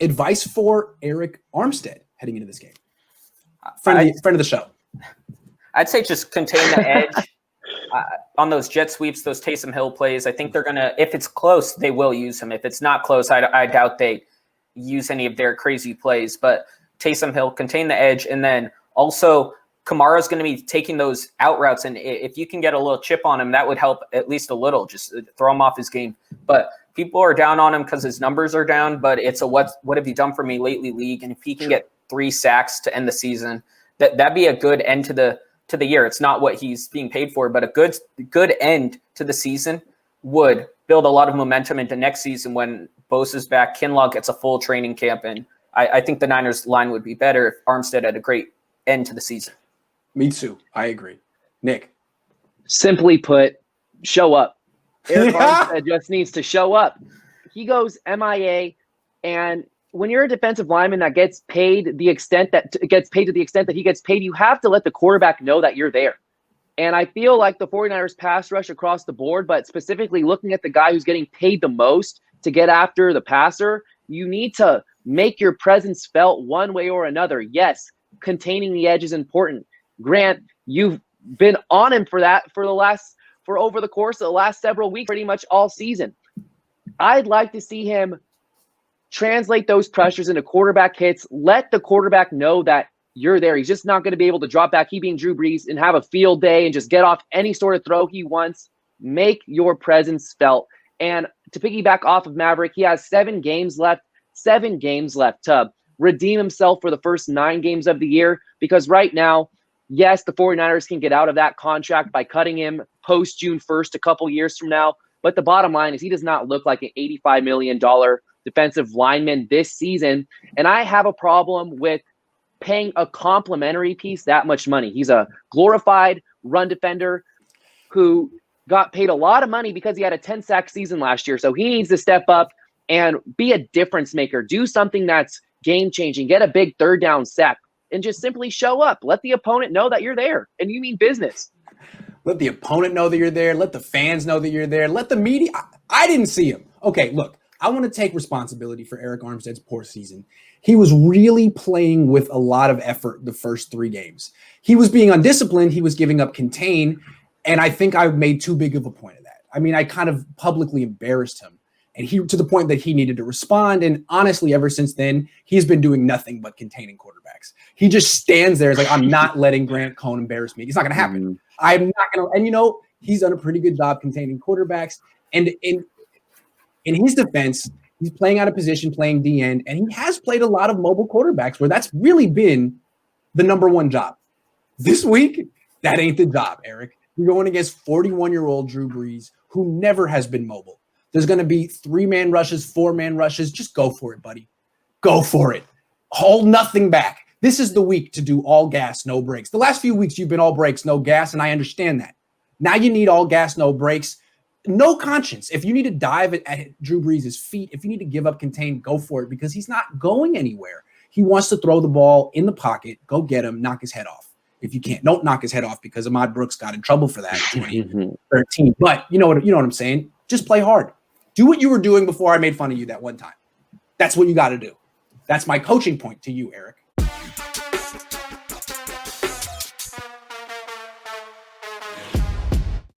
Advice for Arik Armstead heading into this game. Friend of the show. I'd say just contain the edge on those jet sweeps, those Taysom Hill plays. I think they're going to, if it's close, they will use him. If it's not close, I doubt they use any of their crazy plays. But Taysom Hill, contain the edge. And then also Kamara's going to be taking those out routes. And if you can get a little chip on him, that would help at least a little. Just throw him off his game. But people are down on him because his numbers are down. But it's a what have you done for me lately league. And if he can get 3 sacks to end the season, that'd be a good end to the year. It's not what he's being paid for, but a good end to the season would build a lot of momentum into next season when Bosa's back, Kinlaw gets a full training camp, and I think the Niners line would be better if Armstead had a great end to the season. Me too. I agree. Nick. Simply put, show up. Arik Armstead just needs to show up. He goes MIA, and when you're a defensive lineman that gets paid to the extent that he gets paid, you have to let the quarterback know that you're there. And I feel like the 49ers pass rush across the board, but specifically looking at the guy who's getting paid the most to get after the passer, you need to make your presence felt one way or another. Yes, containing the edge is important. Grant, you've been on him for that for over the course of the last several weeks, pretty much all season. I'd like to see him translate those pressures into quarterback hits. Let the quarterback know that you're there. He's just not going to be able to drop back, he being Drew Brees, and have a field day and just get off any sort of throw he wants. Make your presence felt. And to piggyback off of Maverick, he has 7 games left to redeem himself for the first 9 games of the year, because right now, yes, the 49ers can get out of that contract by cutting him post June 1st a couple years from now. But the bottom line is he does not look like an $85 million defensive lineman this season. And I have a problem with paying a complimentary piece that much money. He's a glorified run defender who got paid a lot of money because he had a 10-sack season last year. So he needs to step up and be a difference maker. Do something that's game-changing. Get a big 3rd down sack and just simply show up. Let the opponent know that you're there and you mean business. Let the opponent know that you're there. Let the fans know that you're there. Let the media. I didn't see him. Okay, look. I want to take responsibility for Arik Armstead's poor season. He was really playing with a lot of effort the first 3 games. He was being undisciplined. He was giving up contain. And I think I made too big of a point of that. I mean, I kind of publicly embarrassed him. And he to the point that he needed to respond. And honestly, ever since then, he's been doing nothing but containing quarterbacks. He just stands there. It's like, I'm not letting Grant Cohn embarrass me. It's not going to happen. I'm not going to. And, he's done a pretty good job containing quarterbacks. And in his defense, he's playing out of position, playing D end, and he has played a lot of mobile quarterbacks where that's really been the number one job. This week, that ain't the job, Arik. You're going against 41-year-old Drew Brees, who never has been mobile. There's going to be 3-man rushes, 4-man rushes. Just go for it, buddy. Go for it. Hold nothing back. This is the week to do all gas, no brakes. The last few weeks, you've been all brakes, no gas, and I understand that. Now you need all gas, no brakes. No conscience. If you need to dive at Drew Brees' feet, if you need to give up contain, go for it, because he's not going anywhere. He wants to throw the ball in the pocket, go get him, knock his head off. If you can't, don't knock his head off, because Ahmad Brooks got in trouble for that in 2013. But you know what I'm saying? Just play hard. Do what you were doing before I made fun of you that one time. That's what you got to do. That's my coaching point to you, Arik.